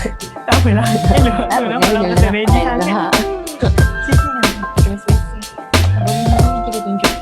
Tak apalah. Elok. Tak apa, Nampak lah pasal ready sangat. lah. Sisi kan. Terus-terus. Baru ni kita tunjuk.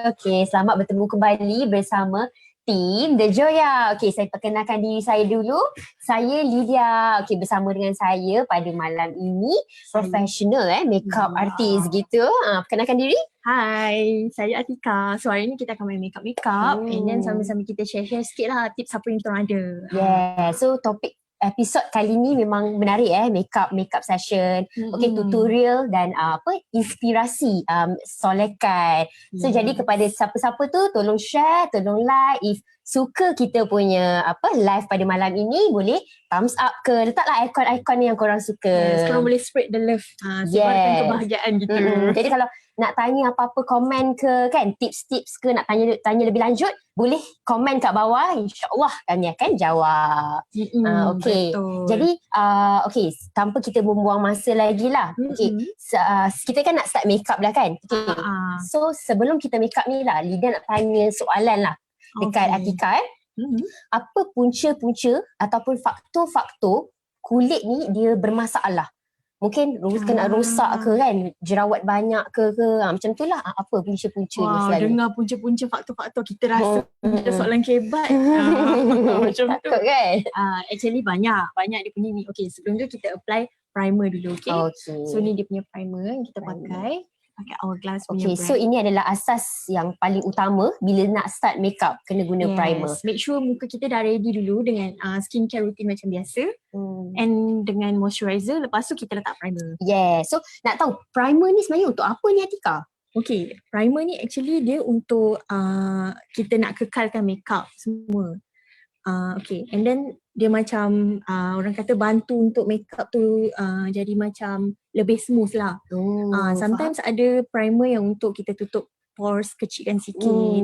Okey, selamat bertemu kembali bersama tim The Joya. Okey, saya perkenalkan diri saya dulu. Saya Lydia. Okey, bersama dengan saya pada malam ini professional makeup artist gitu. Perkenalkan diri. Hai, saya Atika. So hari ni kita akan main makeup and then sama-sama kita share-share sikit lah tips apa yang kita orang ada. Yeah, so topik episod kali ni memang menarik makeup session. Okey, tutorial dan inspirasi solekan. So jadi kepada siapa-siapa tu tolong share, tolong like. If suka kita punya live pada malam ini, boleh thumbs up ke, letaklah ikon-ikon yang korang suka. Yes, korang boleh spread the love. Sebarkan kebahagiaan kita. Jadi kalau nak tanya apa-apa komen ke kan, tips-tips ke, nak tanya lebih lanjut, boleh komen kat bawah, insya-Allah kami akan jawab. Okey. Jadi tanpa kita membuang masa lagi lah. Okey. Kita kan nak start makeup dah kan. Okey. So sebelum kita makeup ni lah, Lida nak tanya soalan lah dekat Atika Apa punca-punca ataupun faktor-faktor kulit ni dia bermasalah? mungkin kena rosak ke kan, jerawat banyak ke macam tu lah. Apa punca-puncanya selalu? Dengar punca-punca faktor-faktor kita rasa kita soalan kebat. Macam tu. Takut kan? Actually banyak dia punya ni. Okay, sebelum tu kita apply primer dulu, okay? So ni dia punya primer yang kita pakai Hourglass punya Okay, brand. so ini adalah asas yang paling utama bila nak start makeup, kena guna primer. Make sure muka kita dah ready dulu dengan skincare routine macam biasa. And dengan moisturizer, lepas tu kita letak primer. So nak tahu primer ni sebenarnya untuk apa ni Atika? Okay, primer ni actually dia untuk kita nak kekalkan makeup semua. Okay, and then dia macam orang kata bantu untuk makeup tu jadi macam lebih smooth lah. Sometimes ada primer yang untuk kita tutup pores, kecilkan sikit.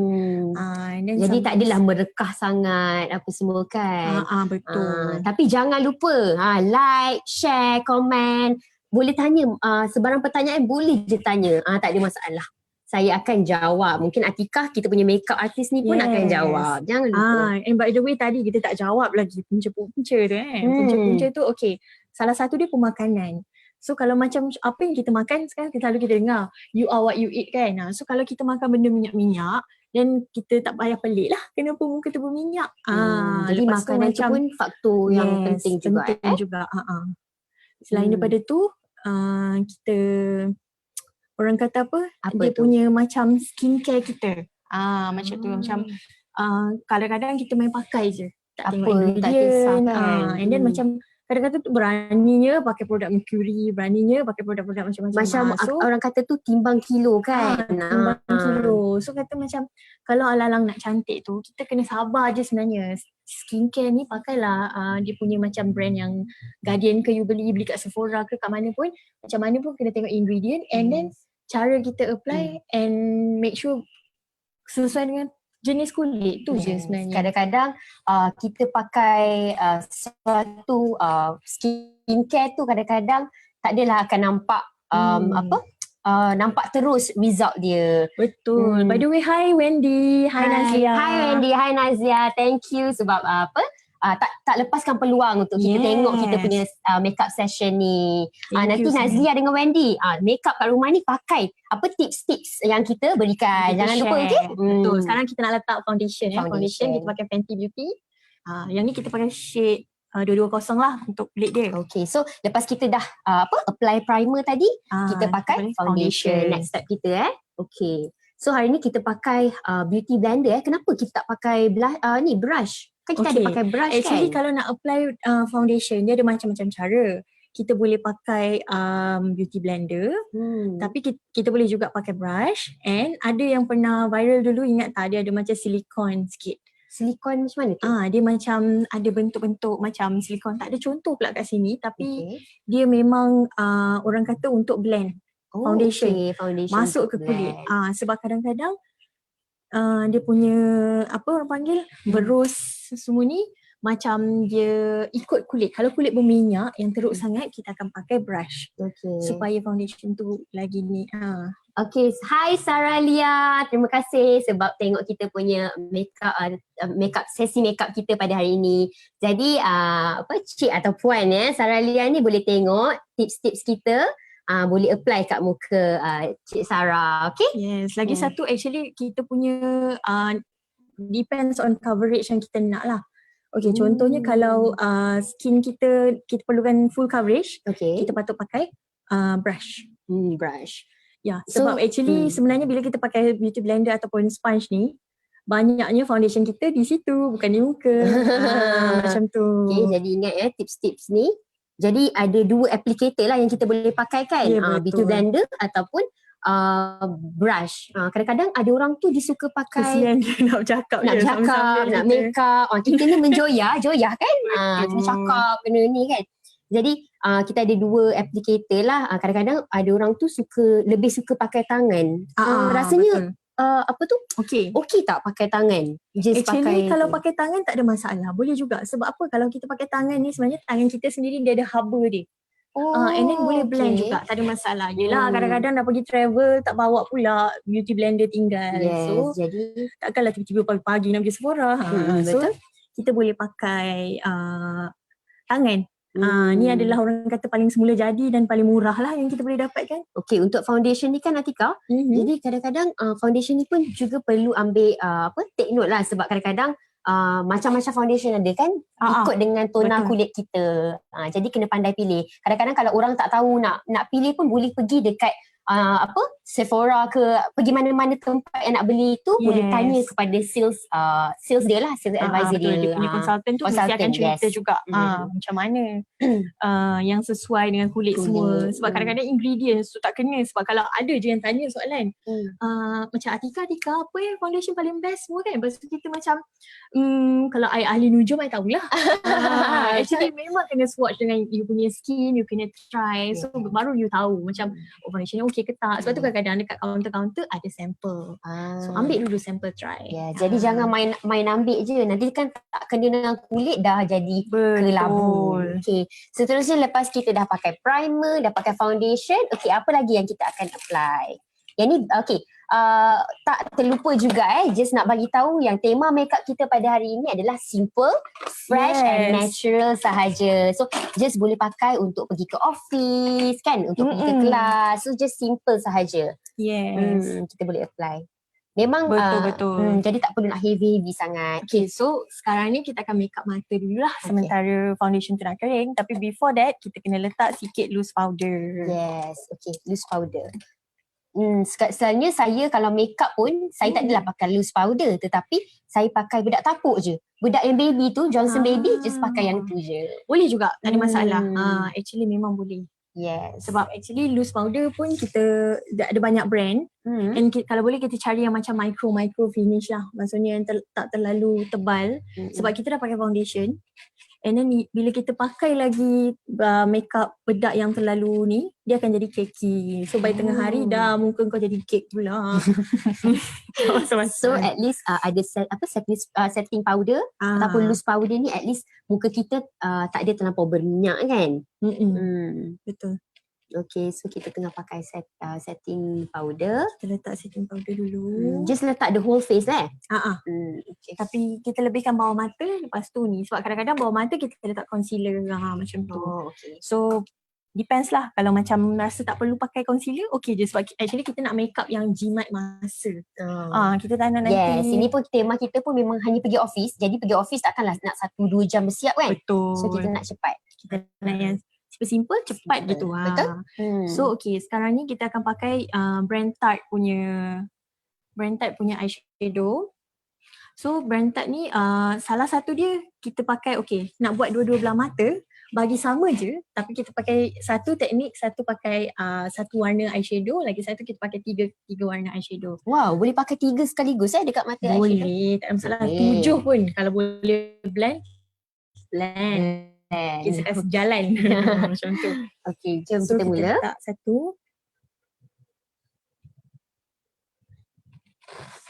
Jadi tak adalah merekah sangat apa semua kan. Betul. Tapi jangan lupa like, share, komen. Boleh tanya sebarang pertanyaan, boleh je tanya. Tak ada masalah. Saya akan jawab. Mungkin Atika, kita punya makeup artist ni pun akan jawab. Jangan lupa. And by the way tadi kita tak jawab lagi punca-punca tu kan. Punca-punca tu okay. Salah satu dia pemakanan. So kalau macam apa yang kita makan sekarang selalu kita dengar you are what you eat kan. So kalau kita makan benda minyak-minyak dan kita tak payah pelik lah kenapa muka tu berminyak. Jadi makanan tu pun faktor yang penting juga. Selain daripada tu kita orang kata apa dia tu? punya macam skincare kita. Macam tu macam kadang-kadang kita main pakai je. Tak tengok tak kisah ingredient. kan. And then macam kadang-kadang tu beraninya pakai produk Mercury, beraninya pakai produk-produk macam-macam. Macam orang kata tu timbang kilo kan. Timbang kilo. So kata macam kalau alang-alang nak cantik tu kita kena sabar je sebenarnya. Skincare ni pakailah dia punya macam brand yang Guardian ke you beli kat Sephora ke kat mana pun. Macam mana pun kena tengok ingredient and then cara kita apply and make sure sesuai dengan jenis kulit tu je sebenarnya. Kadang-kadang kita pakai suatu skincare tu kadang-kadang tak adalah akan nampak nampak terus result dia. Betul. By the way, hi Wendy. Hi Nazia. Hi Wendy, hi Nazia. Thank you sebab tak lepaskan peluang untuk kita tengok kita punya makeup session ni. Nanti Nazia dengan Wendy makeup kat rumah ni pakai apa tips-tips yang kita berikan. Jangan lupa, okey? Betul. Sekarang kita nak letak foundation. Foundation kita pakai Fenty Beauty. Yang ni kita pakai shade 220 lah untuk kulit dia. Okay, so lepas kita dah apply primer tadi, kita pakai foundation. Next step kita Okay. So hari ni kita pakai beauty blender Kenapa kita tak pakai brush? Kan kita ada pakai brush. Actually kalau nak apply foundation dia ada macam-macam cara. Kita boleh pakai beauty blender, tapi kita boleh juga pakai brush, and ada yang pernah viral dulu, ingat tak, dia ada macam silikon sikit. Silikon macam mana tu? Dia macam ada bentuk-bentuk macam silikon. Tak ada contoh pula kat sini, tapi dia memang orang kata untuk blend foundation masuk ke kulit. Sebab kadang-kadang dia punya apa orang panggil berus semua ni macam dia ikut kulit. Kalau kulit berminyak yang teruk sangat, kita akan pakai brush supaya foundation tu lagi ni. Okay, hi Sarah Lia. Terima kasih sebab tengok kita punya makeup sesi makeup kita pada hari ini. Jadi cik atau puan Sarah Lia ni boleh tengok tips-tips kita. Boleh apply kat muka Cik Sarah, okay? Yes, lagi satu actually kita punya depends on coverage yang kita nak lah. Okay, contohnya kalau skin kita perlukan full coverage, kita patut pakai brush. Brush. Ya, sebab actually sebenarnya bila kita pakai beauty blender ataupun sponge ni, banyaknya foundation kita di situ, bukan di muka. Macam tu. Okay, jadi ingat tips-tips ni. Jadi ada dua applicator lah yang kita boleh pakai kan, beauty blender ataupun brush. Kadang-kadang ada orang tu dia suka pakai kesian dia nak cakap nak makeup. Kita ni menjoyah kan. Kena cakap, kena ni kan. Jadi kita ada dua applicator lah. Kadang-kadang ada orang tu lebih suka pakai tangan. Rasanya apa tu? Okey tak pakai tangan? Actually kalau pakai tangan tak ada masalah. Boleh juga. Sebab apa? Kalau kita pakai tangan ni sebenarnya tangan kita sendiri dia ada haba dia. And then boleh blend juga. Tak ada masalah. Yelah kadang-kadang dah pergi travel tak bawa pula beauty blender tinggal. So jadi takkanlah tiba-tiba pagi-pagi nak pergi Sephora. So kita boleh pakai tangan. Ni adalah orang kata paling semula jadi dan paling murah lah yang kita boleh dapatkan. Okay, untuk foundation ni kan Atika, jadi kadang-kadang foundation ni pun juga perlu ambil take note lah, sebab kadang-kadang macam-macam foundation ada kan, ikut dengan tona kulit kita. Jadi kena pandai pilih. Kadang-kadang kalau orang tak tahu nak pilih pun boleh pergi dekat Sephora ke, pergi mana-mana tempat yang nak beli tu, boleh tanya kepada sales dia lah, sales advisor betul. dia. Dia punya consultant tu mesti akan cerita juga macam mana yang sesuai dengan kulit semua. Sebab kadang-kadang ingredients tu tak kena. Sebab kalau ada je yang tanya soalan macam Atika apa yang foundation paling best semua kan. Lepas tu kita macam kalau I ahli nujum I tahulah. Actually memang kena swatch dengan you punya skin, you kena try. So baru you tahu macam foundation ni okey ke tak. Sebab tu kadang-kadang dekat kaunter-kaunter ada sampel. So ambil dulu sampel try. Jadi jangan main ambil je. Nanti kan tak kena dengan kulit dah jadi kelabu. Okay. Seterusnya lepas kita dah pakai primer, dah pakai foundation, okay, apa lagi yang kita akan apply? Yang ni okay. Tak terlupa juga just nak bagi tahu yang tema makeup kita pada hari ini adalah simple, fresh and natural sahaja. So just boleh pakai untuk pergi ke office kan, untuk pergi ke kelas. So just simple sahaja. Kita boleh apply. Memang betul. Jadi tak perlu nak heavy sangat. Okay, so sekarang ni kita akan make up mata dulu lah sementara foundation tu nak kering. Tapi before that kita kena letak sikit loose powder. Yes, okay, loose powder. Selalunya saya kalau make up pun saya tak adalah pakai loose powder, tetapi saya pakai bedak tapuk je. Bedak yang baby tu, Johnson Baby, just pakai yang tu je. Boleh juga, tak ada masalah. Actually memang boleh. Yes. Sebab actually loose powder pun kita ada banyak brand. And kalau boleh kita cari yang macam micro finish lah. Maksudnya yang tak terlalu tebal. Sebab kita dah pakai foundation. And then bila kita pakai lagi makeup bedak yang terlalu ni, dia akan jadi cakey. So by tengah hari dah muka kau jadi cake pula. So at least ada setting powder ataupun loose powder ni, at least muka kita tak ada terlampau berminyak kan. Betul. Okay, so kita tengah pakai setting powder. Kita letak setting powder dulu. Just letak the whole face lah. Okay. Tapi kita lebihkan bawah mata lepas tu ni. Sebab kadang-kadang bawah mata kita letak concealer macam tu. Okay. So depends lah. Kalau macam rasa tak perlu pakai concealer, okay je. Sebab actually kita nak make up yang jimat masa. Kita tak nak nanti. Yes, ini pun tema kita pun memang hanya pergi office. Jadi pergi office takkanlah nak 1-2 jam bersiap kan. Betul. So kita nak cepat. Kita nak yang simple cepat gitu. Betul. So okay, sekarang ni kita akan pakai brand Tarte punya eyeshadow. So brand Tarte ni salah satu dia kita pakai, okay, nak buat dua-dua belah mata bagi sama je, tapi kita pakai satu teknik, satu pakai satu warna eyeshadow, lagi satu kita pakai tiga warna eyeshadow. Wow, boleh pakai 3 sekaligus dekat mata eyeshadow? Boleh, tak ada masalah. 7 pun kalau boleh blend. Kita kasi jalan. Macam tu. Okay, jom kita mula. Kita letak satu.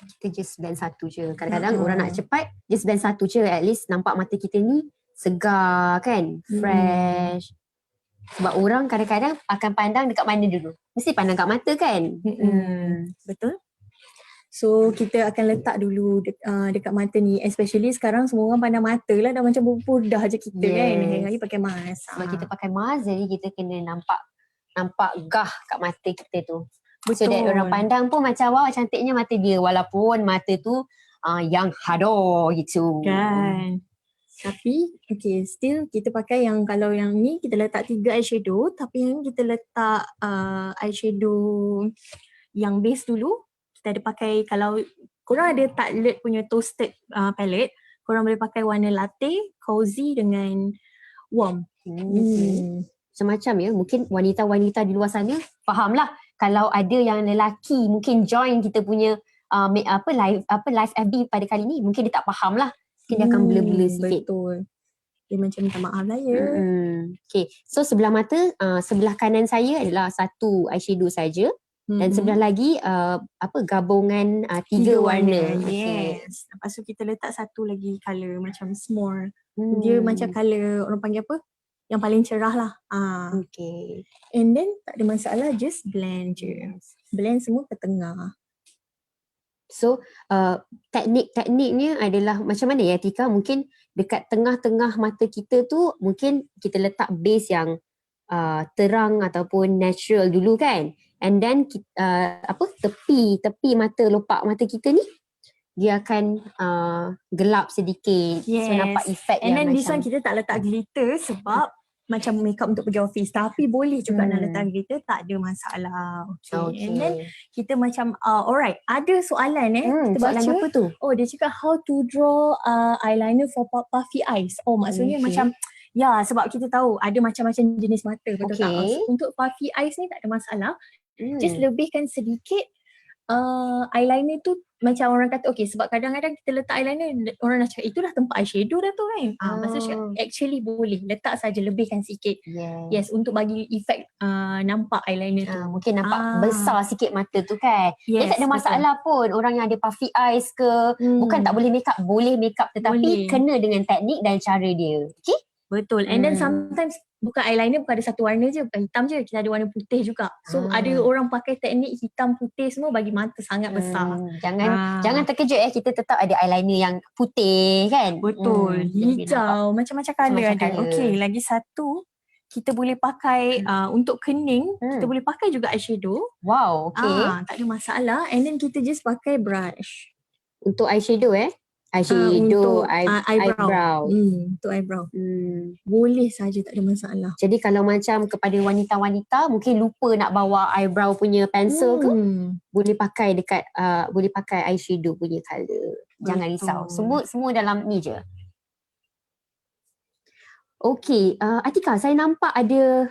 Kita just blend satu je. Kadang-kadang orang nak cepat, just blend satu je. At least nampak mata kita ni segar kan, fresh. Sebab orang kadang-kadang akan pandang dekat mana dulu? Mesti pandang kat mata kan? Betul. So kita akan letak dulu dekat mata ni. Especially sekarang semua orang pandang mata lah, dah macam berpudah je kita kan. Hari-hari pakai mask. Sebab kita pakai mask, jadi kita kena nampak gah kat mata kita tu. Betul. So that orang pandang pun macam wow, cantiknya mata dia. Walaupun mata tu yang hado gitu. Kan. Tapi okay, still kita pakai yang, kalau yang ni kita letak 3 eyeshadow, tapi yang ni kita letak eyeshadow yang base dulu. Kita ada pakai, kalau korang ada Tartelette punya toasted palette, korang boleh pakai warna latte, cozy dengan warm. Macam-macam ya. Mungkin wanita-wanita di luar sana fahamlah. Kalau ada yang lelaki mungkin join kita punya live FB pada kali ni, mungkin dia tak faham lah. Mungkin dia akan blur-blur sikit. Betul. Dia macam minta maaf lah ya. Okay. So sebelah mata, sebelah kanan saya adalah satu eyeshadow saja. Dan sebelah lagi gabungan 3 warna. Yes. Lepas tu kita letak satu lagi colour macam s'more. Dia macam colour, orang panggil apa? Yang paling cerah lah. Okay. And then tak ada masalah, just blend je. Blend semua ke tengah. So tekniknya adalah macam mana ya Tika? Mungkin dekat tengah-tengah mata kita tu mungkin kita letak base yang terang ataupun natural dulu kan. And then tepi mata, lopak mata kita ni dia akan gelap sedikit. Yes. So nampak efek and yang then this macam one kita tak letak glitter sebab macam makeup untuk pergi office, tapi boleh juga nak letak glitter, tak ada masalah. Okay. And then kita macam alright, ada soalan kita baca. Soalan apa tu? Oh, dia cakap how to draw eyeliner for puffy eyes. Oh, maksudnya macam ya, sebab kita tahu ada macam-macam jenis mata, betul tak? So, untuk puffy eyes ni tak ada masalah. Just lebihkan sedikit eyeliner tu, macam orang kata okay, sebab kadang-kadang kita letak eyeliner, orang dah cakap itu dah tempat eyeshadow dah tu kan. Pasal cakap actually boleh letak saja, lebihkan sikit. Yes, untuk bagi efek nampak eyeliner tu. Mungkin nampak besar sikit mata tu kan. Yes, tak ada masalah pun orang yang ada puffy eyes ke, bukan tak boleh makeup, boleh makeup tetapi kena dengan teknik dan cara dia. Okay? Betul. And then sometimes bukan eyeliner bukan ada satu warna je, bukan hitam je, kita ada warna putih juga. So ada orang pakai teknik hitam putih semua bagi mata sangat besar. Jangan terkejut kita tetap ada eyeliner yang putih kan. Betul. Hijau, macam-macam colour ada. Okay, lagi satu kita boleh pakai untuk kening, kita boleh pakai juga eyeshadow. Wow, okay. Tak ada masalah. And then kita just pakai brush. Untuk eyeshadow untuk eyebrow. Untuk eyebrow. Boleh saja, tak ada masalah. Jadi kalau macam kepada wanita-wanita mungkin lupa nak bawa eyebrow punya pencil ke, boleh pakai dekat boleh pakai eyeshadow punya colour. Jangan risau. Semua dalam ni je. Okay, Atika, saya nampak ada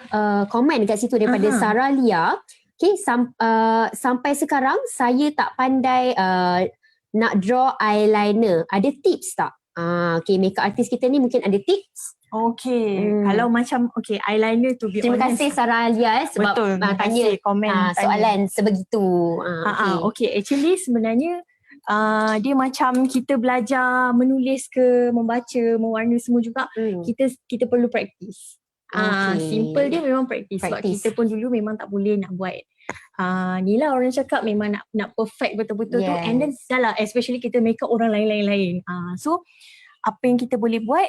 komen dekat situ daripada Sarah Lia. Okay, sampai sekarang saya tak pandai nak draw eyeliner. Ada tips tak? Okay, makeup artist kita ni mungkin ada tips. Okay, kalau macam eyeliner tu Terima kasih Sarah Lia sebab betul, tanya komen soalan sebegitu. Okay, actually sebenarnya dia macam kita belajar menulis ke, membaca, mewarna semua juga, kita perlu praktis. Simple dia memang praktis. Sebab kita pun dulu memang tak boleh nak buat ni lah orang cakap memang nak perfect betul-betul tu. And then dah lah, especially kita makeup orang lain-lain. So apa yang kita boleh buat,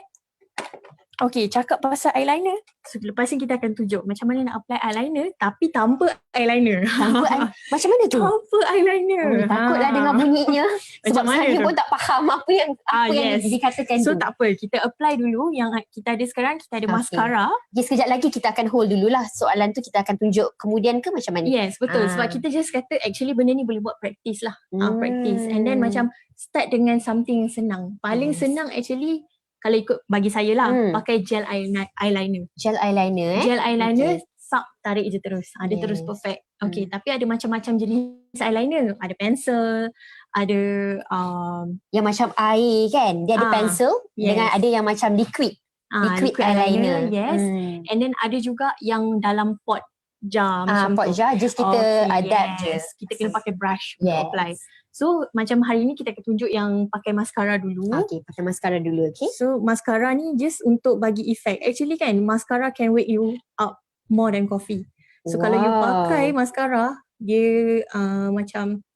okay, cakap pasal eyeliner. So, lepas ni kita akan tunjuk macam mana nak apply eyeliner tapi tanpa eyeliner. Macam mana tu? Tanpa eyeliner. Takutlah dengar bunyinya. Sebab macam saya tu? pun tak faham apa yang dikatakan so, tu. tak apa, kita apply dulu yang kita ada sekarang. Kita ada mascara. Sekejap lagi kita akan hold dululah soalan tu, kita akan tunjuk kemudian ke macam mana? Yes, betul. Sebab kita just kata actually benda ni boleh buat practice lah. Practice. And then macam start dengan something yang senang. Paling senang actually kalau ikut bagi saya lah, pakai gel eyeliner. Gel eyeliner Gel eyeliner, tarik je terus. Dia terus perfect. Okay, tapi ada macam-macam jenis eyeliner. Ada pencil, ada yang macam air kan. Dia ada pencil dengan ada yang macam liquid. Liquid eyeliner. Yes. And then ada juga yang dalam pot jar macam pot tu. jar, just kita adapt je. Kita kena pakai brush untuk apply. So macam hari ni kita akan tunjuk yang pakai mascara dulu. Okay, pakai mascara dulu. Okay. So mascara ni just untuk bagi effect. Actually kan, mascara can wake you up more than coffee. So kalau you pakai mascara, dia macam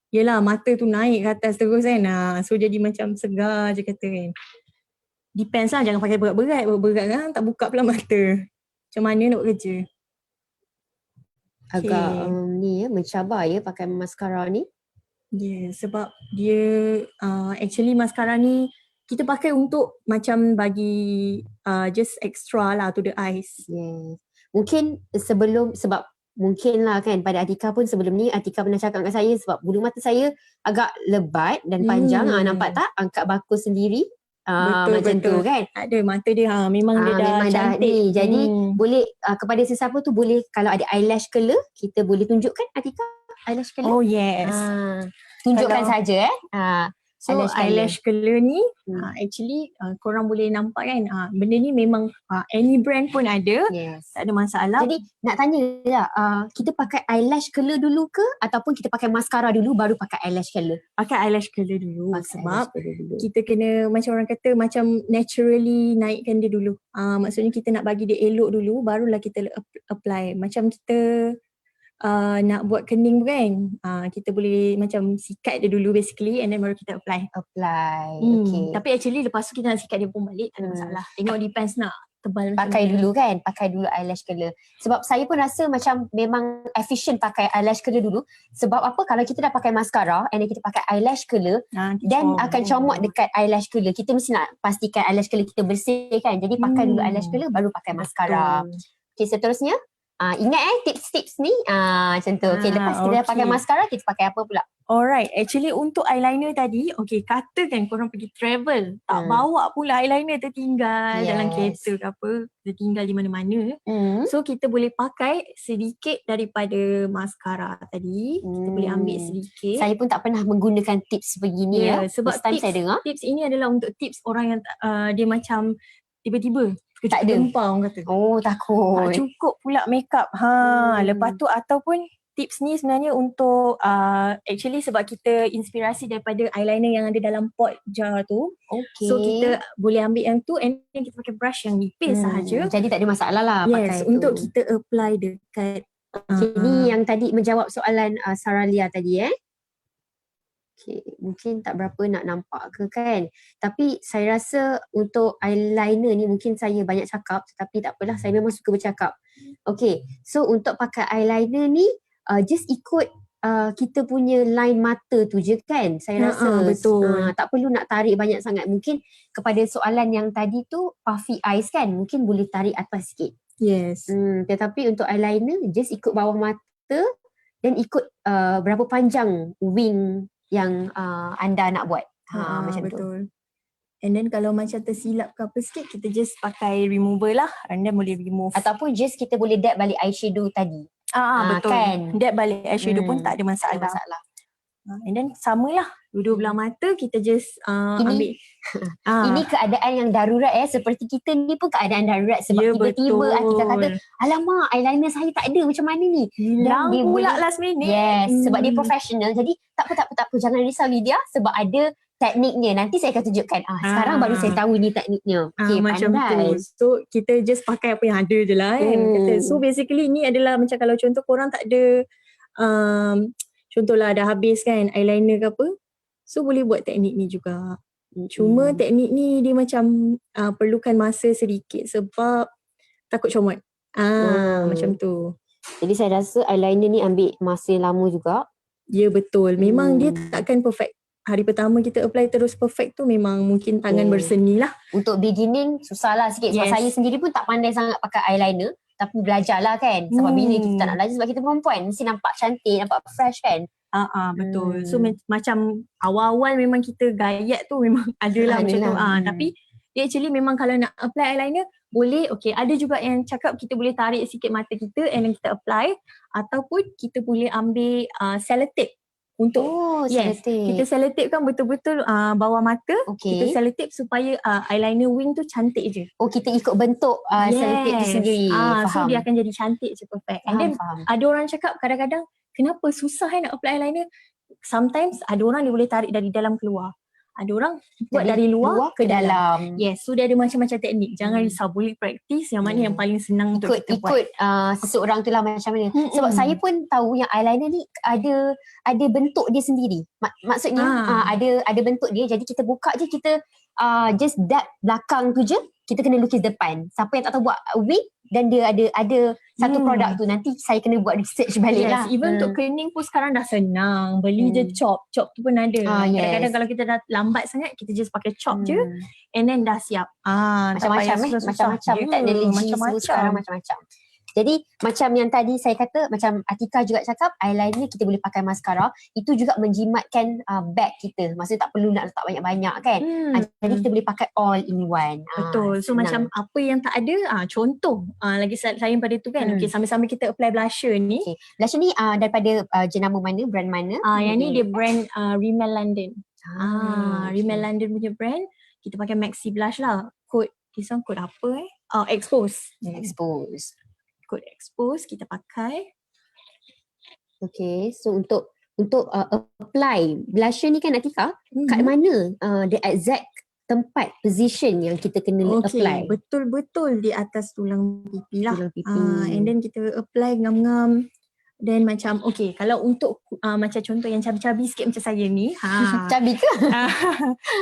yelah, mata tu naik ke atas terus kan. So jadi macam segar je kata kan. Depends lah, jangan pakai berat-berat. Berat-berat kan tak buka pula mata. Macam mana nak buat kerja. Agak mencabar pakai mascara ni. Sebab dia actually mascara ni kita pakai untuk macam bagi just extra lah to the eyes. Mungkin sebab mungkin lah kan pada Atika pun sebelum ni Atika pernah cakap dengan saya sebab bulu mata saya agak lebat dan panjang. Nampak tak? Angkat bakus sendiri. Macam tu kan. Ada mata dia memang dia dah cantik. Jadi boleh kepada sesiapa tu boleh, kalau ada eyelash color kita boleh tunjukkan Atika eyelash color. Oh yes. Tunjukkan saja So eyelash color ni actually korang boleh nampak kan, benda ni memang any brand pun ada. Tak ada masalah. Jadi nak tanya lah, kita pakai eyelash color dulu ke ataupun kita pakai mascara dulu baru pakai eyelash color? Pakai eyelash color dulu sebab kita kena macam orang kata macam naturally naikkan dia dulu. Maksudnya kita nak bagi dia elok dulu barulah kita apply. Macam kita nak buat kening tu kan, kita boleh macam sikat dia dulu basically and then baru kita apply. Okay. Tapi actually lepas tu kita nak sikat dia pun balik, tak ada masalah. Tengok depends nak tebal macam pakai mana. dulu kan, pakai dulu eyelash curler. Sebab saya pun rasa macam memang efficient pakai eyelash curler dulu. Sebab apa, kalau kita dah pakai mascara and then kita pakai eyelash curler, then akan comot dekat eyelash curler. Kita mesti nak pastikan eyelash curler kita bersih kan. Jadi pakai dulu eyelash curler baru pakai mascara. Okay, seterusnya ingat tips-tips ni macam tu. Okay, lepas kita dah pakai mascara, kita pakai apa pula? Alright, actually untuk eyeliner tadi, okay, katakan korang pergi travel, tak bawa pula eyeliner, tertinggal dalam kereta ke apa, tertinggal di mana-mana. So kita boleh pakai sedikit daripada mascara tadi, kita boleh ambil sedikit. Saya pun tak pernah menggunakan tips begini sebab first time saya dengar. Tips ini adalah untuk tips orang yang dia macam tiba-tiba tak ada gempa orang kata. Oh, takut. Tak cukup pula makeup. Lepas tu ataupun tips ni sebenarnya untuk actually sebab kita inspirasi daripada eyeliner yang ada dalam pot jar tu. Okay. So kita boleh ambil yang tu and then kita pakai brush yang nipis sahaja. Jadi tak ada masalah lah pakai tu. Untuk kita apply dekat. Ini yang tadi menjawab soalan Saralia tadi Okay, mungkin tak berapa nak nampak ke kan. Tapi saya rasa untuk eyeliner ni mungkin saya banyak cakap, tetapi tak apalah, saya memang suka bercakap. Okay, so untuk pakai eyeliner ni just ikut kita punya line mata tu je kan. Saya rasa betul. Tak perlu nak tarik banyak sangat. Mungkin kepada soalan yang tadi tu puffy eyes kan, mungkin boleh tarik atas sikit. Yes. Tetapi untuk eyeliner just ikut bawah mata dan ikut berapa panjang wing yang anda nak buat. Macam betul. And then kalau macam tersilap ke apa sikit, kita just pakai remover lah and then boleh remove. Ataupun just kita boleh dab balik eyeshadow tadi. Betul. Kan? Dab balik eyeshadow pun tak ada masalah. And then samalah, dua-dua belah mata kita just ambil. Ini keadaan yang darurat seperti kita ni pun keadaan darurat sebab tiba-tiba Atika kata, alamak eyeliner saya tak ada, macam mana ni? Hilang pula last minute. Yes, sebab dia professional. Jadi tak apa, jangan risau Lydia sebab ada tekniknya. Nanti saya akan tunjukkan. Sekarang baru saya tahu ni tekniknya. Okay, macam pandai. tu. So kita just pakai apa yang ada je lah kan. So basically ni adalah macam kalau contoh korang tak ada contohlah dah habis kan eyeliner ke apa, so boleh buat teknik ni juga. Cuma teknik ni dia macam perlukan masa sedikit sebab takut comot. Macam tu. Jadi saya rasa eyeliner ni ambil masa lama juga. Ya betul. Memang dia takkan perfect. Hari pertama kita apply terus perfect tu memang mungkin tangan berseni lah. Untuk beginning susah lah sikit. Sebab saya sendiri pun tak pandai sangat pakai eyeliner. Tapi belajarlah kan. Sebab bila kita tak nak belajar sebab kita perempuan, mesti nampak cantik, nampak fresh kan. Betul. So macam awal-awal memang kita gayat tu memang adalah macam tu. Tapi dia actually memang kalau nak apply eyeliner boleh, okay, ada juga yang cakap kita boleh tarik sikit mata kita and then kita apply, ataupun kita boleh ambil sellotape untuk kita sellotape kan betul-betul bawah mata. Kita sellotape supaya eyeliner wing tu cantik je. Kita ikut bentuk sellotape tu sendiri. So dia akan jadi cantik je, perfect. And then ada orang cakap kadang-kadang kenapa susah nak apply eyeliner. Sometimes ada orang dia boleh tarik dari dalam keluar, ada orang buat dari luar ke dalam. Yes, so dia ada macam-macam teknik. Jangan risau, boleh praktis yang mana yang paling senang untuk kita buat. Ikut seseorang tu lah macam mana. Sebab saya pun tahu yang eyeliner ni ada bentuk dia sendiri. Maksudnya ada bentuk dia. Jadi kita buka je, kita just dab belakang tu je, kita kena lukis depan. Siapa yang tak tahu buat wig dan dia ada satu produk tu, nanti saya kena buat research balik lah. Even untuk cleaning pun sekarang dah senang. Beli je chop tu pun ada. Kadang-kadang kalau kita dah lambat sangat, kita just pakai chop je and then dah siap. Macam-macam teknologi sekarang macam-macam. Jadi macam yang tadi saya kata, macam Atika juga cakap, eyeliner kita boleh pakai mascara. Itu juga menjimatkan bag kita. Maksudnya tak perlu nak letak banyak-banyak kan. Jadi kita boleh pakai all in one. Betul. So macam apa yang tak ada, contoh lagi saya pada tu kan. Okay, sambil-sambil kita apply blusher ni. Blusher ni daripada jenama mana, brand mana? Yang ni dia brand Rimmel London. Rimmel London punya brand. Kita pakai Maxi Blush lah. Kod apa Expose. Kod Expose kita pakai. Okay, so untuk apply blusher ni kan Atika, kat mana the exact tempat position yang kita kena apply? Betul-betul di atas tulang pipi lah. Tulang pipi. And then kita apply ngam-ngam Dan macam okay, kalau untuk macam contoh yang cabi-cabi sikit macam saya ni, cabi ke?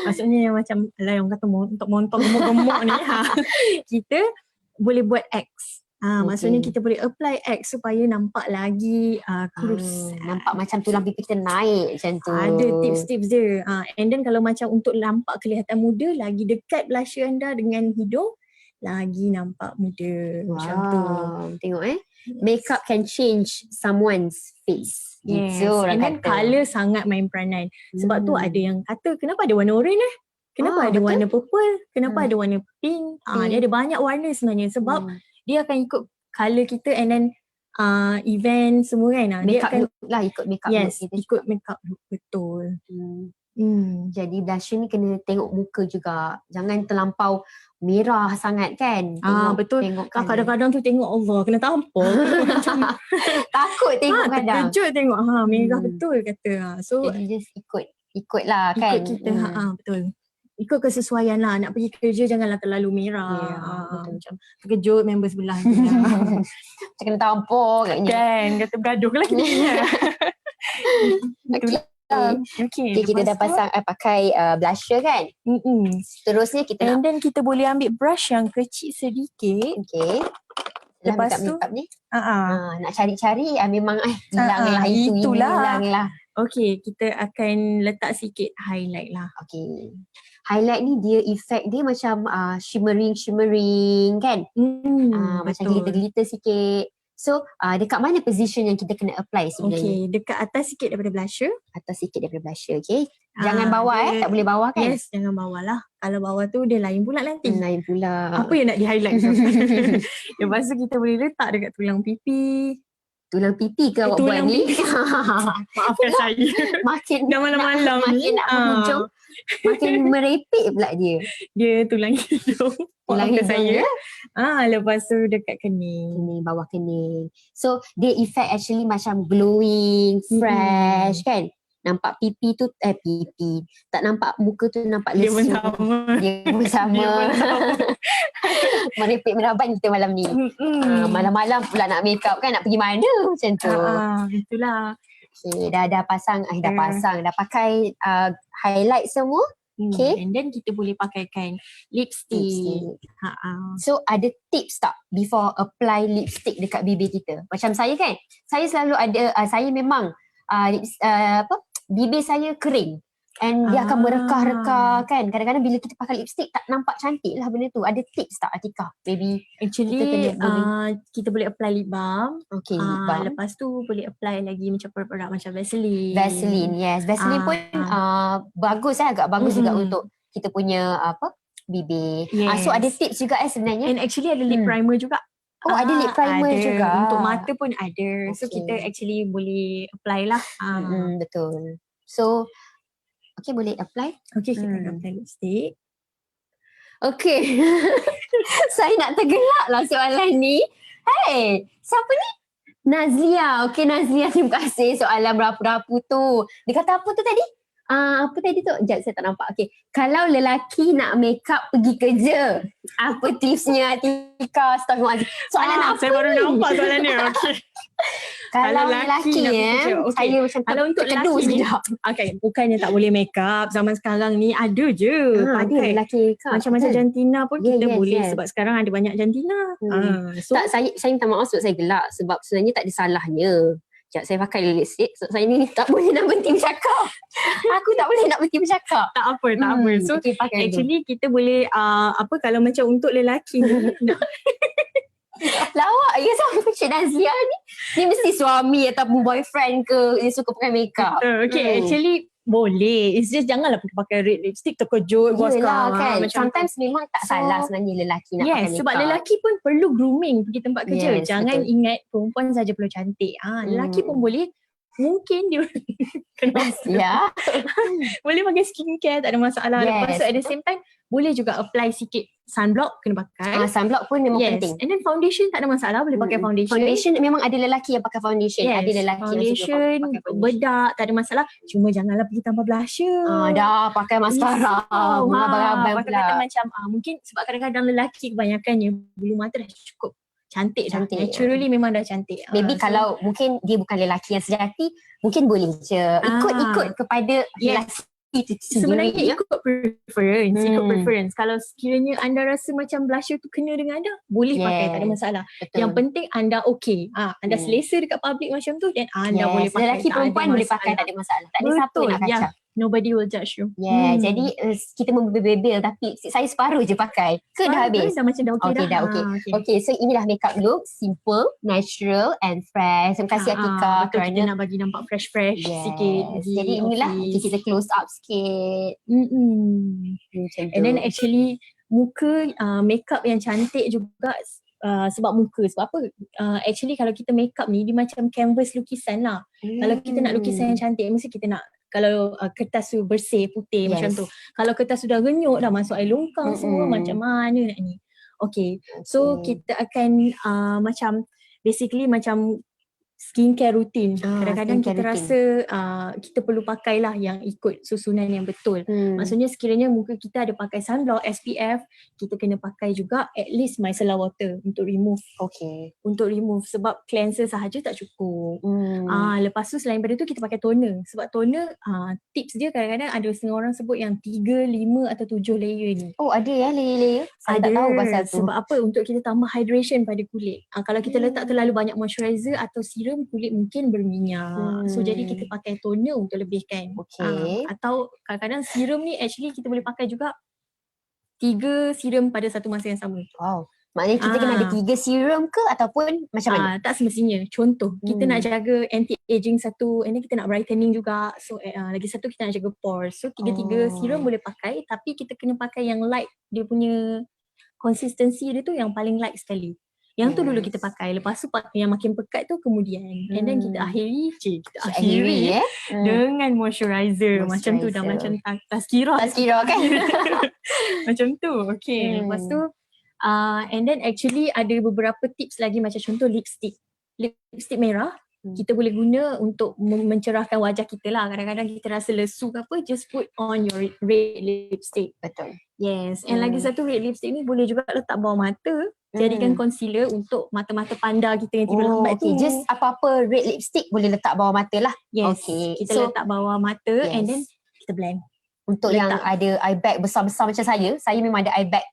Maksudnya yang macam lah yang kata untuk montong gemuk-gemuk ni, kita boleh buat X. Maksudnya kita boleh apply X supaya nampak lagi kurus. Nampak macam tulang pipi kita naik macam tu. Ada tips-tips dia. And then kalau macam untuk nampak kelihatan muda, lagi dekat blusher anda dengan hidung, lagi nampak muda. Macam tu. Tengok makeup can change someone's face. Yes. Gitu orang And then kata. colour sangat main peranan. Sebab tu ada yang kata, kenapa ada warna orange Kenapa ada betul? warna purple? Kenapa ada warna pink? Dia ada banyak warna sebenarnya. Sebab dia akan ikut colour kita and then event semua kan. Makeup dia akan, look lah, ikut makeup yes, look kita. ikut makeup look. Betul. Jadi blusher ni kena tengok muka juga. Jangan terlampau merah sangat kan. Betul. Kadang-kadang tu tengok Allah kena tampar. Takut tengok kadang. Terkejut tengok merah betul kata. So jadi just ikut lah kan. Ikut kita betul. Ikut kesesuaian lah. Nak pergi kerja janganlah terlalu merah. Betul. Macam terkejut member sebelah tu. Macam kena tampar katnya. Kan, kata bergaduh lagi. Okay, kita dah pasang pakai blusher kan. Seterusnya kita and then kita boleh ambil brush yang kecil sedikit. Okay. Lepas tu makeup ni nak cari-cari memang hilanglah hilanglah. Okay, kita akan letak sikit highlight lah. Okay. Highlight ni dia effect dia macam shimmering kan. Macam glitter sikit. So dekat mana position yang kita kena apply sebenarnya? Okay, dekat atas sikit daripada blusher. Atas sikit daripada blusher, okay. Jangan bawah tak boleh bawah kan? Yes, jangan bawah lah. Kalau bawah tu dia lain pula nanti. Lain pula. Apa yang nak di-highlight tu? Lepas tu kita boleh letak dekat tulang pipi. Tulang pipi ke awak buat ni? Maafkan saya. Makin dah malam-malam ni. Makin nak menghujung. Makin merepek pula dia. Dia tulang hidung. Tulang hidung saya. Lepas tu dekat kening. Bawah kening. So dia effect actually macam glowing, fresh kan. Nampak pipi tu, pipi. Tak nampak muka tu nampak lesu. Dia pun sama. Merepek meraban kita malam ni. Malam-malam pula nak make up kan, nak pergi mana macam tu. Itulah. Okay, dah pasang, dah pakai highlight semua. Okay. And then kita boleh pakaikan lipstick. So ada tips tak before apply lipstick dekat bibir kita? Macam saya kan, saya selalu ada, saya memang bibir saya kering. And dia akan merekah-rekah kan. Kadang-kadang bila kita pakai lipstick tak nampak cantik lah benda tu. Ada tips tak Atikah? Maybe actually kita boleh apply lip balm. Okay, lip balm. Lepas tu boleh apply lagi macam produk macam Vaseline. Vaseline, yes. Vaseline pun bagus agak bagus juga untuk kita punya bibir. Yes. So ada tips juga sebenarnya. And actually ada lip primer juga. Ada lip primer juga. Untuk mata pun ada. So kita actually boleh apply lah. Betul. So okay, boleh apply. Okay, kita akan apply lipstick. Okay. Saya nak tergelak lah soalan ni. Hey, siapa ni? Nazlia. Okay, Nazlia, terima kasih soalan berapu-rapu tu. Dia kata apa tu tadi? Apa tadi tu? Sekejap, saya tak nampak. Okay. Kalau lelaki nak make up pergi kerja, apa tipsnya Atikah? Astagfirullahaladzim. Soalan apa saya baru nampak soalan dia. Okay. Kalau lelaki saya macam kalau untuk lelaki okay, bukannya tak boleh make up. Zaman sekarang ni ada je. Ada lelaki make up. Macam-macam jantina pun kita boleh. Sebab sekarang ada banyak jantina. So, tak, saya minta maaf sebab saya gelak. Sebab sebenarnya tak ada salahnya. Sekejap, saya pakai lipstick. So, saya ni tak boleh nak berhenti bercakap. Aku tak boleh nak berhenti bercakap. Tak apa. So actually kita boleh kalau macam untuk lelaki ni lawak je sama macam Nazlia ni. Ni mesti suami ataupun boyfriend ke dia suka pakai makeup. Okay, actually boleh. It's just janganlah pakai red lipstick terkejut. Yelah kan. Sometimes memang tak salah sebenarnya lelaki nak pakai makeup. Sebab lelaki pun perlu grooming pergi tempat kerja. Jangan ingat perempuan saja perlu cantik. Lelaki pun boleh. Mungkin dia boleh pakai skincare, tak ada masalah. Lepas tu at the same time boleh juga apply sikit sunblock, kena pakai. Sunblock pun memang penting. And then foundation tak ada masalah, boleh pakai foundation. Foundation memang ada lelaki yang pakai foundation. Ada lelaki foundation, yang suka pakai foundation. Bedak tak ada masalah. Cuma janganlah pergi tambah blusher. Dah pakai mascara. Abang-abang pula. Kata macam mungkin sebab kadang-kadang lelaki kebanyakannya bulu mata dah cukup cantik dah. Cantik, Naturally memang dah cantik. Maybe kalau mungkin dia bukan lelaki yang sejati, mungkin boleh je ikut kepada lelaki itu sebenarnya sendiri. ikut preference. Kalau sekiranya anda rasa macam blusher tu kena dengan anda, boleh pakai, tak ada masalah. Betul. Yang penting anda okey. Anda selesa dekat public macam tu, then anda boleh pakai. Lelaki perempuan boleh pakai, tak ada masalah. Tak ada siapa nak kacau. Nobody will judge you. Jadi kita membebel tapi saya separuh je pakai. Ke dah habis? Dah macam dah okey dah. Okay, so inilah makeup look. Simple, natural and fresh. Terima kasih Atika. Betul, kita nak bagi nampak fresh sikit. Jadi inilah kita close up sikit. And then actually muka makeup yang cantik juga sebab muka. Sebab apa? Actually kalau kita makeup ni dia macam canvas lukisan lah. Kalau kita nak lukisan yang cantik, mesti kita nak kalau kertas tu bersih, putih macam tu. Kalau kertas sudah renyuk dah masuk air longkang semua, macam mana nak ni? Okay. So kita akan macam basically macam skincare rutin. Kadang-kadang kita rasa kita perlu pakailah yang ikut susunan yang betul. Maksudnya sekiranya muka kita ada pakai sunblock, SPF, kita kena pakai juga at least micellar water untuk remove. Untuk remove sebab cleanser sahaja tak cukup. Lepas tu selain daripada tu kita pakai toner. Sebab toner tips dia kadang-kadang ada setengah orang sebut yang 3, 5 atau 7 layer ni. Oh ada ya layer-layer? Saya tak tahu pasal tu. Sebab apa? Untuk kita tambah hydration pada kulit. Kalau kita letak terlalu banyak moisturizer atau serum, kulit mungkin berminyak. So jadi kita pakai toner untuk lebihkan. Atau kadang-kadang serum ni actually kita boleh pakai juga 3 serum pada satu masa yang sama. Wow. Maknanya kita kena ada 3 serum ke ataupun macam mana? Tak semestinya. Contoh, kita nak jaga anti-aging satu, and then kita nak brightening juga. So lagi satu kita nak jaga pores. So 3 serum boleh pakai, tapi kita kena pakai yang light. Dia punya konsistensi dia tu yang paling light sekali. Yang tu dulu kita pakai. Lepas tu yang makin pekat tu kemudian. And then kita akhiri dengan moisturizer. Macam tu dah macam tazkirah kan? Macam tu. Okay. Lepas tu and then actually ada beberapa tips lagi, macam contoh lipstick merah. Kita boleh guna untuk mencerahkan wajah kita lah. Kadang-kadang kita rasa lesu ke apa, just put on your red lipstick. Betul. Yes. And lagi satu, red lipstick ni boleh juga letak bawah mata. Jadikan concealer untuk mata-mata panda kita yang tiba lambat tu. Just apa-apa red lipstick boleh letak bawah mata lah. Yes. Kita letak bawah mata and then kita blend. Untuk yang ada eye bag besar-besar macam saya memang ada eye bag.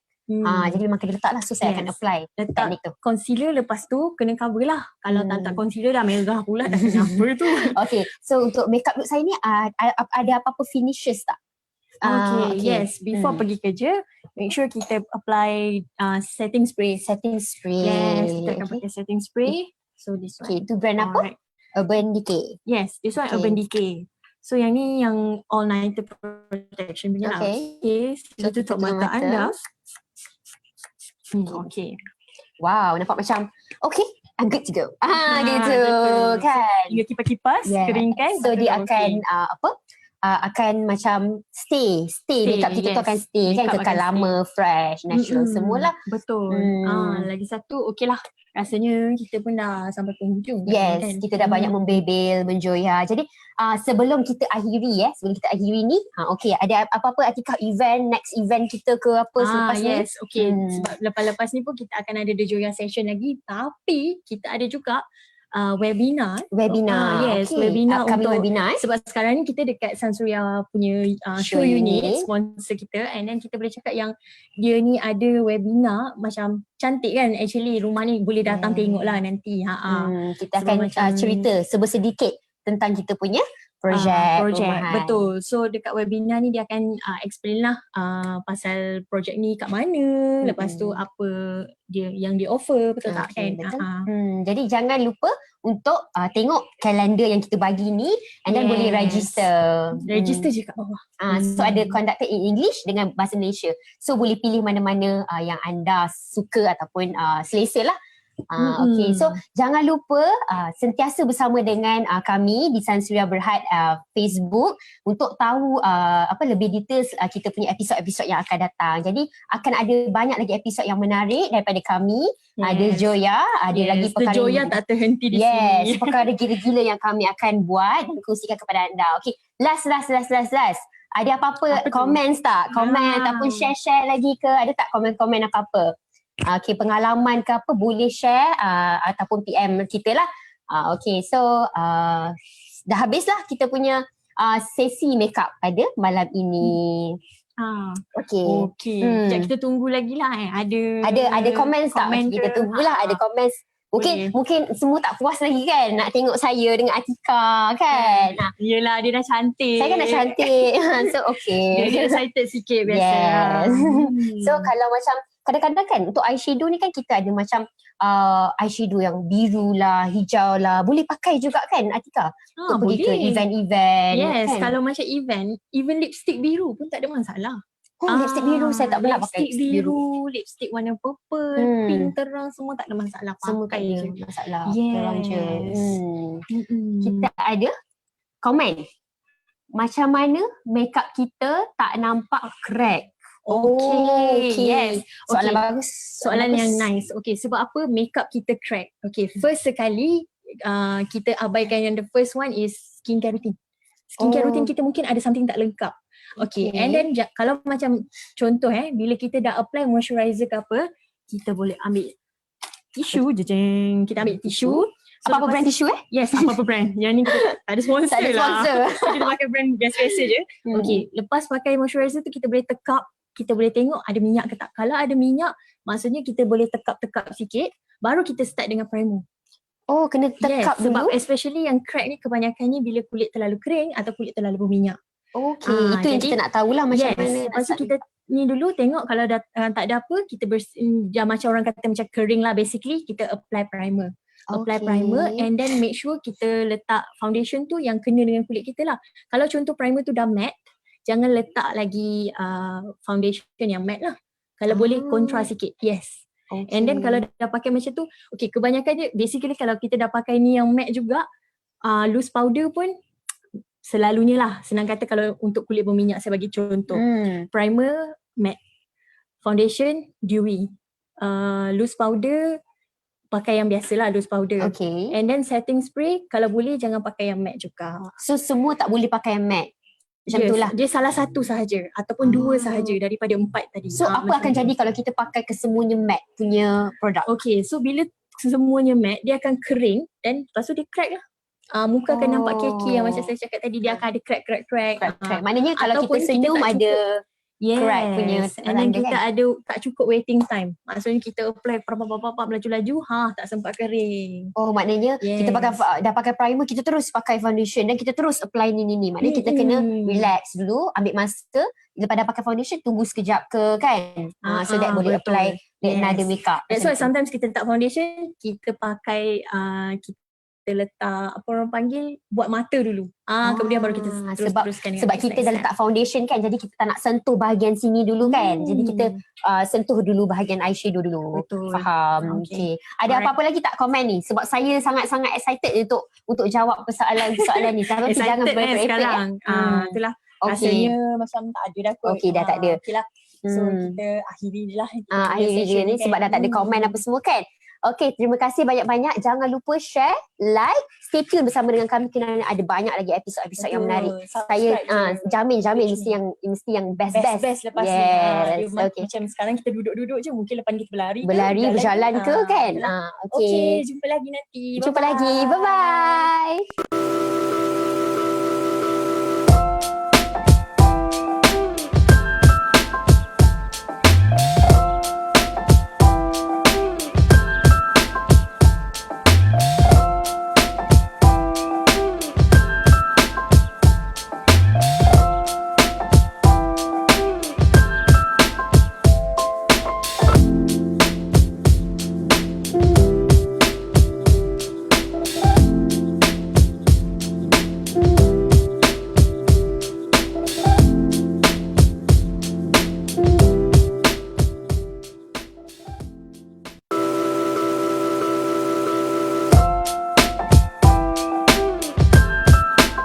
Jadi memang kena letak lah. So saya akan apply teknik tu. Concealer lepas tu kena cover lah. Kalau tak letak concealer dah merah pula, dah kenapa tu. Okay, so untuk makeup look saya ni ada apa-apa finishes tak? Yes. Before pergi kerja, make sure kita apply setting spray. Yes, kita akan pakai setting spray. So this one. Okay, tu brand apa? Urban Decay. Yes, this one Urban Decay. So yang ni yang all nighter protection punya lah. Okay, so tutup mata anda. Okay. Wow, nampak macam okay, I'm good to go. Gitu kan. Hingga kipas-kipas, keringkan. So dia akan akan macam stay makeup kita tu akan stay kan, kekal lama, fresh, natural semualah. Betul. Lagi satu okey lah. Rasanya kita pun dah sampai penghujung. Yes, kan? Kita dah banyak membebel, menjoya. Jadi sebelum kita akhiri ni, okey, ada apa-apa Atika next event kita ke apa selepas ni? Yes, okey. Sebab lepas-lepas ni pun kita akan ada The Joya session lagi, tapi kita ada juga webinar. Yes, webinar untuk webinar. Sebab sekarang ni kita dekat Sansuria punya show unit, sponsor kita, and then kita boleh cakap yang dia ni ada webinar macam cantik kan, actually rumah ni boleh datang tengok lah nanti. Kita akan cerita sebersedikit tentang kita punya projek. Betul. So dekat webinar ni dia akan explain lah pasal projek ni kat mana, lepas tu apa dia yang di offer, betul tak kan? Jadi jangan lupa untuk tengok kalender yang kita bagi ni, and then boleh register je kat bawah. So ada conducted in English dengan bahasa Malaysia. So boleh pilih mana-mana yang anda suka ataupun selesa lah. Okay, so jangan lupa sentiasa bersama dengan kami di Sansuria Berhad Facebook untuk tahu lebih details kita punya episod-episod yang akan datang. Jadi akan ada banyak lagi episod yang menarik daripada kami. Ada Joya, ada lagi perkara Joya tak terhenti di sini. Perkara gila-gila yang kami akan buat dan kongsikan kepada anda. Okay, last. Ada apa-apa comments tak? Komen ataupun share lagi ke? Ada tak komen-komen apa-apa? Okay, pengalaman ke apa boleh share ataupun PM kita lah. Okay, so dah habislah kita punya sesi makeup pada malam ini. Okay. Sekejap kita tunggu lagi lah Ada komen tak? Kita tunggulah ada komen. Mungkin semua tak puas lagi kan nak tengok saya dengan Atika kan. Yelah, dia dah cantik. Saya kan dah cantik. So okay. Dia excited sikit biasa. Yes. So kalau macam kadang-kadang kan untuk eyeshadow ni kan kita ada macam eyeshadow yang biru lah, hijau lah. Boleh pakai juga kan Atika? Untuk pergi ke event-event. Yes, kan? kalau macam event, even lipstick biru pun tak ada masalah. Lipstick biru saya tak pernah pakai lipstick biru, lipstick warna purple, pink terang, semua tak ada masalah. Semua tak ada masalah. Terang je. Mm-mm. Kita ada komen. Macam mana makeup kita tak nampak crack? Okay. Yes. Soalan bagus. Soalan yang nice. Okay, sebab apa makeup kita crack? Okay, first sekali kita abaikan yang the first one is skincare routine. Skincare routine kita mungkin ada something tak lengkap. Okay, and then kalau macam contoh bila kita dah apply moisturizer ke apa, kita boleh ambil tisu je. Kita ambil tisu. Apa-apa brand tisu Yes, apa-apa brand. Yang ni kita tak ada sponsor tak ada sponsor lah. Kita pakai brand biasa-biasa je. Okay, lepas pakai moisturizer tu kita boleh tekap. Kita boleh tengok ada minyak ke tak. Kalau ada minyak, maksudnya kita boleh tekap-tekap sikit. Baru kita start dengan primer. Oh, kena tekap dulu. Sebab especially yang crack ni kebanyakannya bila kulit terlalu kering atau kulit terlalu berminyak. Okay, itu yang kita nak tahulah macam mana. Lepas tu kita ni dulu tengok kalau dah tak ada apa, kita macam orang kata macam kering lah basically, kita apply primer. Apply primer and then make sure kita letak foundation tu yang kena dengan kulit kita lah. Kalau contoh primer tu dah matte, jangan letak lagi foundation yang matte lah. Kalau boleh kontras sikit. Yes. And then kalau dah pakai macam tu, okay, kebanyakan dia basically kalau kita dah pakai ni yang matte juga, loose powder pun selalunya lah, senang kata kalau untuk kulit berminyak saya bagi contoh. Primer matte, foundation dewy, loose powder pakai yang biasalah loose powder. Okay. And then setting spray kalau boleh jangan pakai yang matte juga. So semua tak boleh pakai yang matte? Macam itulah. Dia salah satu sahaja ataupun dua sahaja daripada 4 tadi. So apa akan jadi kalau kita pakai kesemuanya matte punya produk? Okay, so bila semuanya matte dia akan kering dan lepas tu dia crack lah. Muka akan nampak keki yang macam saya cakap tadi, dia akan ada crack. Maknanya kalau kita senyum ada crack punya. And then kita ada tak cukup waiting time. Maksudnya kita apply laju-laju, tak sempat kering. Oh, maknanya kita dah pakai primer, kita terus pakai foundation dan kita terus apply ni. Maknanya kita kena relax dulu, ambil masa. Lepas dah pakai foundation, tunggu sekejap ke kan. So that boleh apply another makeup. That's why sometimes kita letak foundation, kita pakai kita letak apa orang panggil buat mata dulu. Kemudian baru kita teruskan dengan sebab kita dah letak foundation kan, jadi kita tak nak sentuh bahagian sini dulu kan. Jadi kita sentuh dulu bahagian eyeshadow dulu. Betul. Faham. Okay. Ada apa-apa lagi tak komen ni? Sebab saya sangat-sangat excited untuk jawab persoalan ni. Tapi jangan berepek itulah. Rasanya macam tak ada dah kot. Okay, dah tak ada. Okay lah. So kita akhiri je lah. Akhiri je ni sebab dah tak ada komen apa semua kan. Okay, terima kasih banyak-banyak. Jangan lupa share, like, stay tune bersama dengan kami kerana ada banyak lagi episod-episod yang menarik. Saya jamin mesti yang best lepas ni. Macam sekarang kita duduk-duduk je, mungkin lepas ni kita berjalan ke kan. Okay, jumpa lagi nanti. Bye bye.